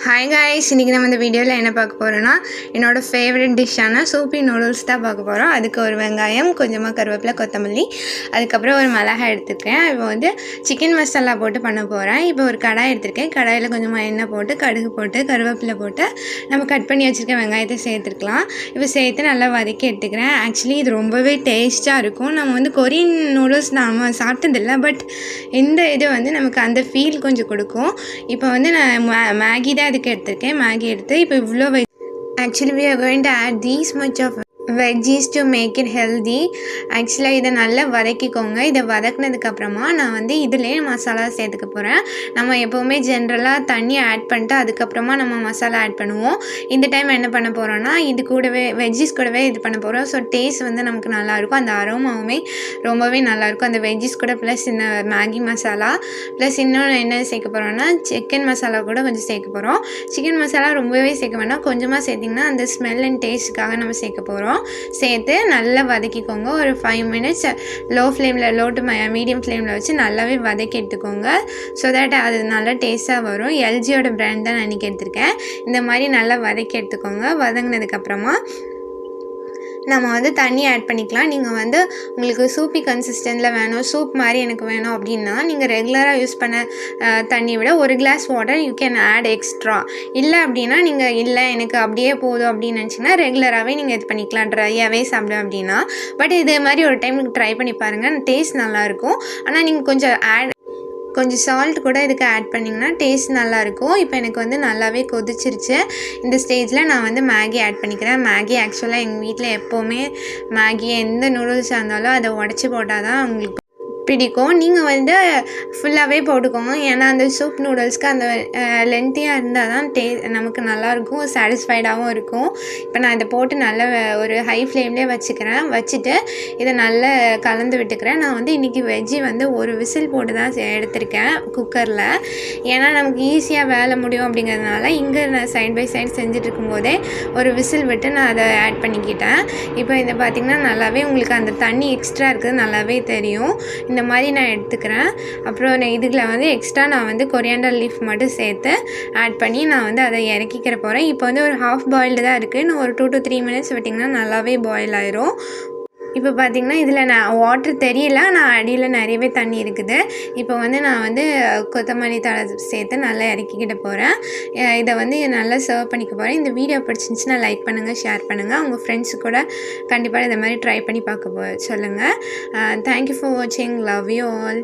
Hi guys, இன்றைக்கி நம்ம இந்த வீடியோவில் என்ன பார்க்க போகிறோன்னா என்னோடய ஃபேவரட் டிஷ்ஷான சூப்பி நூடுல்ஸ் தான் பார்க்க போகிறோம். அதுக்கு ஒரு வெங்காயம், கொஞ்சமாக கருவேப்பிலை, கொத்தமல்லி, அதுக்கப்புறம் ஒரு மிளகாய் எடுத்துருக்கேன். இப்போ வந்து சிக்கன் மசாலா போட்டு பண்ண போகிறேன். இப்போ ஒரு கடாய் எடுத்துருக்கேன். கடாயில் கொஞ்சமாக எண்ணெய் போட்டு, கடுகு போட்டு, கருவேப்பிலை போட்டு நம்ம கட் பண்ணி வச்சுருக்க வெங்காயத்தை சேர்த்துருக்கலாம். இப்போ சேர்த்து நல்லா வதக்கி எடுத்துக்கிறேன். ஆக்சுவலி இது ரொம்பவே டேஸ்ட்டாக இருக்கும். நம்ம வந்து கொரியன் நூடுல்ஸ் நம்ம சாப்பிட்டதில்லை, பட் இந்த இது வந்து நமக்கு அந்த ஃபீல் கொஞ்சம் கொடுக்கும். இப்போ வந்து நான் மேகி தான் அதுக்கு எடுத்திருக்கேன். மேகி எடுத்து இப்போ இவ்வளோ actually we are going to add these much of veggies to make it healthy. ஆக்சுவலாக இதை நல்லா வதக்கிக்கோங்க. இதை வதக்கினதுக்கப்புறமா நான் வந்து இதிலே மசாலா சேர்த்துக்க போகிறேன். நம்ம எப்போவுமே ஜென்ரலாக தண்ணி ஆட் பண்ணிட்டு அதுக்கப்புறமா நம்ம மசாலா ஆட் பண்ணுவோம். இந்த டைம் என்ன பண்ண போகிறோன்னா இது கூடவே வெஜ்ஜிஸ் கூடவே இது பண்ண போகிறோம். ஸோ டேஸ்ட் வந்து நமக்கு நல்லாயிருக்கும். அந்த அரோமாவுமே ரொம்பவே நல்லாயிருக்கும் அந்த வெஜ்ஜிஸ் கூட. ப்ளஸ் இந்த மேகி மசாலா ப்ளஸ் இன்னொன்று என்ன சேர்க்க போகிறோன்னா சிக்கன் மசாலா கூட கொஞ்சம் சேர்க்க போகிறோம். சிக்கன் மசாலா ரொம்பவே சேர்க்க வேண்டாம், கொஞ்சமாக சேர்த்திங்கன்னா அந்த ஸ்மெல் அண்ட் டேஸ்ட்டுக்காக நம்ம சேர்க்க போகிறோம். சேர்த்து நல்லா வதக்கிக்கோங்க. ஒரு 5 minutes லோ டு மீடியம் ஃப்ளேமில் வச்சு நல்லாவே வதக்கி எடுத்துக்கோங்க. ஸோ தட் அது நல்லா டேஸ்ட்டாக வரும். எல்ஜியோட பிராண்ட் தான் நான் இன்றைக்கி எடுத்திருக்கேன். இந்த மாதிரி நல்லா வதக்கி எடுத்துக்கோங்க. வதங்கினதுக்கப்புறமா நம்ம வந்து தண்ணி ஆட் பண்ணிக்கலாம். நீங்கள் வந்து உங்களுக்கு சூப்பி கன்சிஸ்டன்ட்டில் வேணும், சூப் மாதிரி எனக்கு வேணும் அப்படின்னா நீங்கள் ரெகுலராக யூஸ் பண்ண தண்ணியை விட 1 glass water you can add extra. இல்லை அப்படின்னா நீங்கள் இல்லை எனக்கு அப்படியே போதும் அப்படின்னு நினச்சிங்கன்னா ரெகுலராகவே நீங்கள் இது பண்ணிக்கலாம், ட்ரையாகவே சாப்பிடும் அப்படின்னா. பட் இதே மாதிரி ஒரு டைம் ட்ரை பண்ணி பாருங்கள், டேஸ்ட் நல்லாயிருக்கும். ஆனால் நீங்கள் கொஞ்சம் சால்ட் கூட இதுக்கு ஆட் பண்ணிங்கன்னா டேஸ்ட் நல்லாயிருக்கும். இப்போ எனக்கு வந்து நல்லாவே கொதிச்சிருச்சு. இந்த ஸ்டேஜில் நான் வந்து மேகி ஆட் பண்ணிக்கிறேன். மேகி ஆக்சுவலாக எங்கள் வீட்டில் எப்போவுமே மேகி எந்த நூடுல்ஸாக இருந்தாலும் அதை உடச்சி போட்டால் தான் அவங்களுக்கு பிடிக்கும். நீங்கள் வந்து ஃபுல்லாகவே போட்டுக்கோங்க. ஏன்னா அந்த சூப் நூடுல்ஸ்க்கு அந்த லென்த்தியாக இருந்தால் தான் நமக்கு நல்லாயிருக்கும், சாட்டிஸ்ஃபைடாகவும் இருக்கும். இப்போ நான் இதை போட்டு நல்லா ஒரு ஹை ஃப்ளேம்லேயே வச்சுட்டு இதை நல்லா கலந்து விட்டுக்கிறேன். நான் வந்து இன்றைக்கி வெஜ்ஜி வந்து ஒரு விசில் போட்டு தான் எடுத்திருக்கேன் குக்கரில். ஏன்னா நமக்கு ஈஸியாக வேலை முடியும் அப்படிங்கிறதுனால இங்கே நான் சைட் பை சைடு செஞ்சுட்டு இருக்கும்போதே ஒரு விசில் விட்டு நான் அதை ஆட் பண்ணிக்கிட்டேன். இப்போ இதை பார்த்திங்கன்னா நல்லாவே உங்களுக்கு அந்த தண்ணி எக்ஸ்ட்ரா இருக்குது நல்லாவே தெரியும். இந்த மாதிரி நான் எடுத்துக்கிறேன். அப்புறம் இதில் வந்து எக்ஸ்ட்ரா நான் வந்து கொரியாண்டர் லீஃப் மட்டும் சேர்த்து ஆட் பண்ணி நான் வந்து அதை இறக்கிக்கிற போகிறேன். இப்போ வந்து ஒரு ஹாஃப் பாயில்டு தான் இருக்குது. இன்னும் ஒரு 2 to 3 minutes விட்டிங்கன்னா நல்லாவே பாயில் ஆயிரும். இப்போ பார்த்திங்கன்னா இதில் நான் வாட்ரு தெரியல, நான் அடியில் நிறையவே தண்ணி இருக்குது. இப்போ வந்து நான் வந்து கொத்தமல்லி தழை சேர்த்து நல்லா இறக்கிக்கிட்ட போகிறேன். இதை வந்து நல்லா சர்வ் பண்ணிக்க போகிறேன். இந்த வீடியோ பிடிச்சிருந்துச்சுன்னா லைக் பண்ணுங்கள், ஷேர் பண்ணுங்கள். உங்கள் ஃப்ரெண்ட்ஸு கூட கண்டிப்பாக இதை மாதிரி ட்ரை பண்ணி பார்க்க சொல்லுங்கள். தேங்க்யூ ஃபார் வாட்சிங். Love you all.